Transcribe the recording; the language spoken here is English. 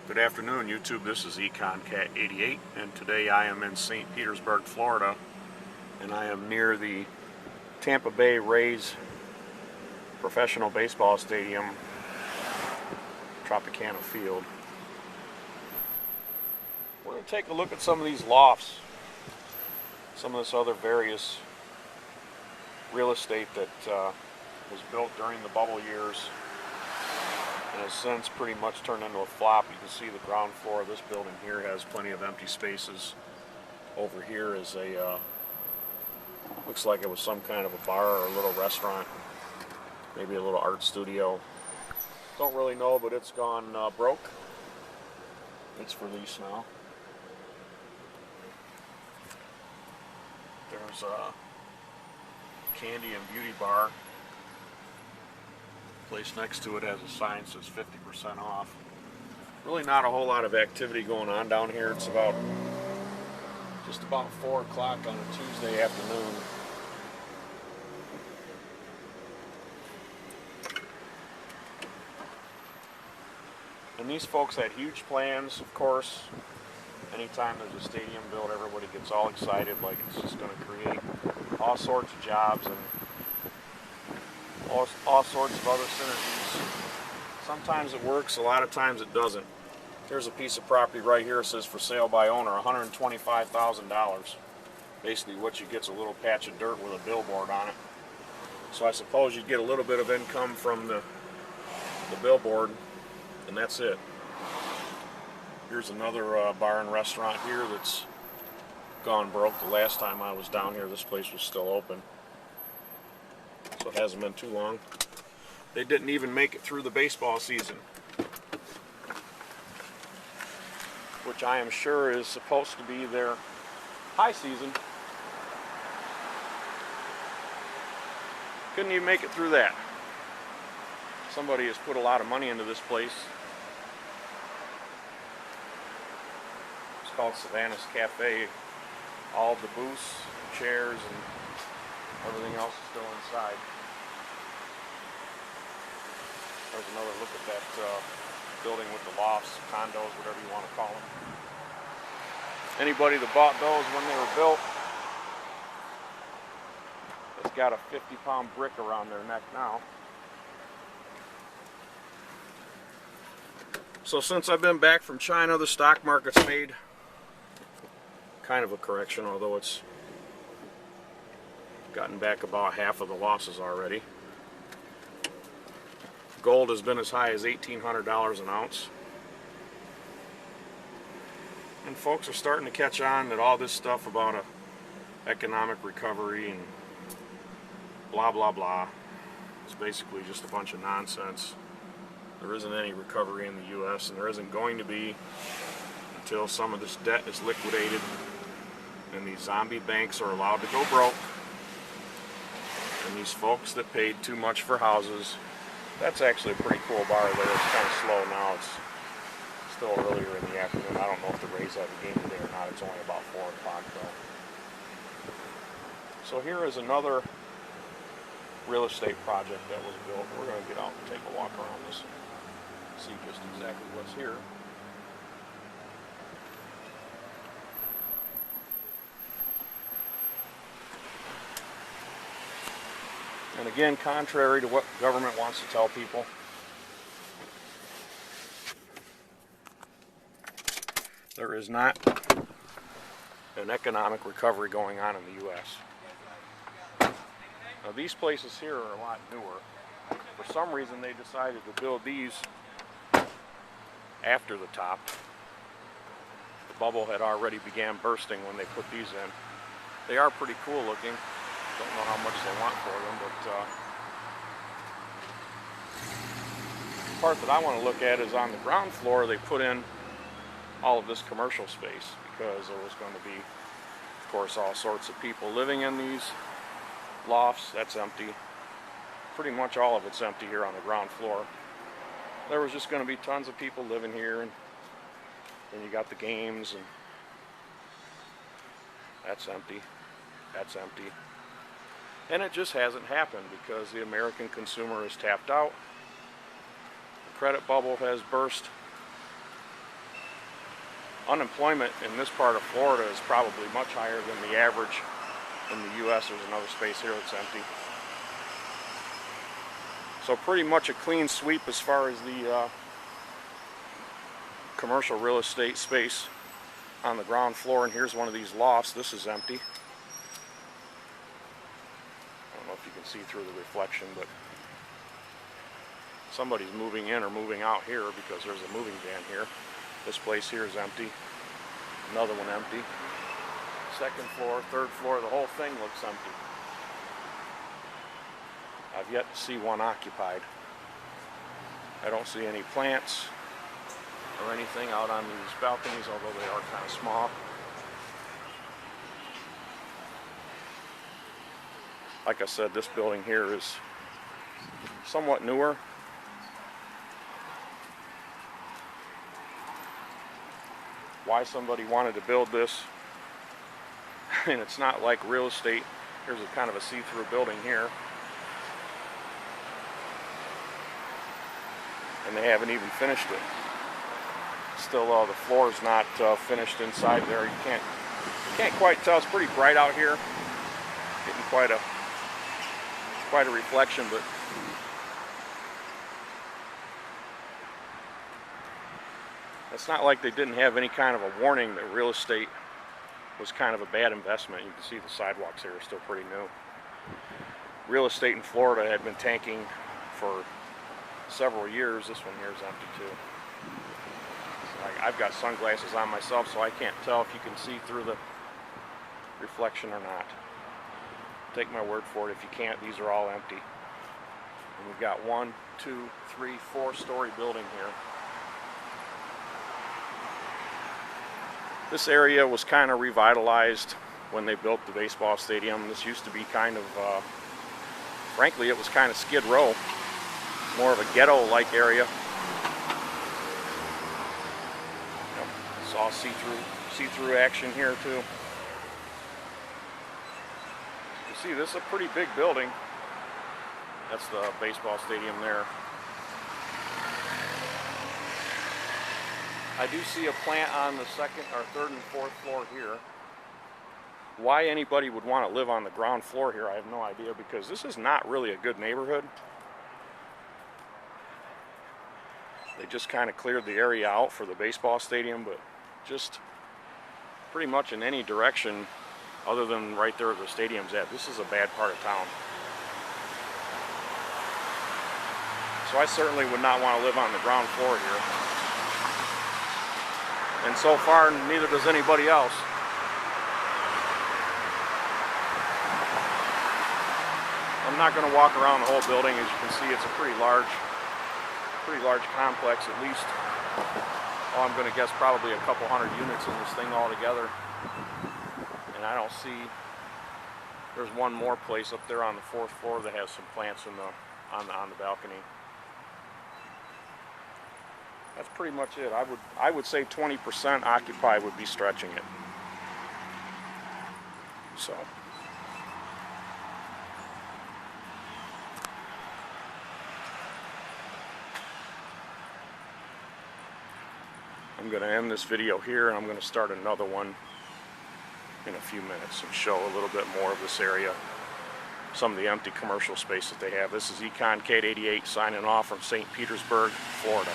Good afternoon, YouTube. This is EconCat88, and today I am in St. Petersburg, Florida, and I am near the Tampa Bay Rays professional baseball stadium, Tropicana Field. We're going to take a look at some of these lofts, some of this other various real estate that was built during the bubble years and has since pretty much turned into a flop. You can see the ground floor of this building here has plenty of empty spaces. Over here is a looks like it was some kind of a bar or a little restaurant, maybe a little art studio. Don't really know, but it's gone broke. It's for lease now. There's a candy and beauty bar. Place next to it has a sign that says 50% off. Really not a whole lot of activity going on down here. It's just about 4 o'clock on a Tuesday afternoon. And these folks had huge plans, of course. Anytime there's a stadium built, everybody gets all excited, like it's just going to create all sorts of jobs and all sorts of other synergies. Sometimes it works, a lot of times it doesn't. Here's a piece of property right here. It says for sale by owner, $125,000. Basically what you get's a little patch of dirt with a billboard on it. So I suppose you'd get a little bit of income from the billboard, and that's it. Here's another bar and restaurant here that's gone broke. The last time I was down here, this place was still open. So it hasn't been too long. They didn't even make it through the baseball season, which I am sure is supposed to be their high season. Couldn't even make it through that. Somebody has put a lot of money into this place. It's called Savannah's Cafe. All of the booths, chairs, and everything else is still inside. There's another look at that building with the lofts, condos, whatever you want to call them. Anybody that bought those when they were built has got a 50-pound brick around their neck now. So since I've been back from China, the stock market's made kind of a correction, although it's gotten back about half of the losses already. Gold has been as high as $1,800 an ounce. And folks are starting to catch on that all this stuff about economic recovery and blah blah blah is basically just a bunch of nonsense. There isn't any recovery in the U.S. and there isn't going to be until some of this debt is liquidated and these zombie banks are allowed to go broke. And these folks that paid too much for houses. That's actually a pretty cool bar there. It's kind of slow now. It's still earlier in the afternoon. I don't know if the Rays have a game today or not. It's only about 4 o'clock though. So here is another real estate project that was built. We're going to get out and take a walk around this and see just exactly what's here. And again, contrary to what government wants to tell people, there is not an economic recovery going on in the U.S. Now these places here are a lot newer. For some reason they decided to build these after the top. The bubble had already began bursting when they put these in. They are pretty cool looking. Don't know how much they want for them, but the part that I want to look at is on the ground floor. They put in all of this commercial space because there was going to be, of course, all sorts of people living in these lofts. That's empty. Pretty much all of it's empty here on the ground floor. There was just going to be tons of people living here, and then you got the games, and that's empty. That's empty. And it just hasn't happened because the American consumer is tapped out. The credit bubble has burst. unemployment in this part of Florida is probably much higher than the average in the US. There's another space here that's empty. So pretty much a clean sweep as far as the commercial real estate space on the ground floor. And here's one of these lofts. This is empty. I don't know if you can see through the reflection, but somebody's moving in or moving out here because there's a moving van here. This place here is empty. Another one empty. Second floor, third floor, the whole thing looks empty. I've yet to see one occupied. I don't see any plants or anything out on these balconies, although they are kind of small. Like I said, this building here is somewhat newer. Why somebody wanted to build this, and it's not like real estate. Here's a kind of a see-through building here, and they haven't even finished it. Still, the floor is not finished inside there. You can't quite tell. It's pretty bright out here, getting quite a reflection, but it's not like they didn't have any kind of a warning that real estate was kind of a bad investment. You can see the sidewalks here are still pretty new. Real estate in Florida had been tanking for several years. This one here is empty too. I've got sunglasses on myself, so I can't tell if you can see through the reflection or not. Take my word for it. If you can't, these are all empty. And we've got 1, 2, 3, 4-story building here. This area was kind of revitalized when they built the baseball stadium. This used to be kind of, frankly, it was kind of Skid Row, more of a ghetto-like area. Saw see-through action here too. You see, this is a pretty big building. That's the baseball stadium there. I do see a plant on the second or third and fourth floor here. Why anybody would want to live on the ground floor here, I have no idea, because this is not really a good neighborhood. They just kind of cleared the area out for the baseball stadium, but just pretty much in any direction other than right there where the stadium's at, this is a bad part of town. So I certainly would not want to live on the ground floor here. And so far, neither does anybody else. I'm not going to walk around the whole building. As you can see, it's a pretty large complex, at least. Oh, I'm going to guess probably a couple hundred units in this thing altogether. And I don't see, there's one more place up there on the fourth floor that has some plants in on the balcony. That's pretty much it. I would say 20% occupied would be stretching it. So I'm going to end this video here, and I'm going to start another one in a few minutes and show a little bit more of this area, some of the empty commercial space that they have. This is Econ Kate 88 signing off from St. Petersburg, Florida.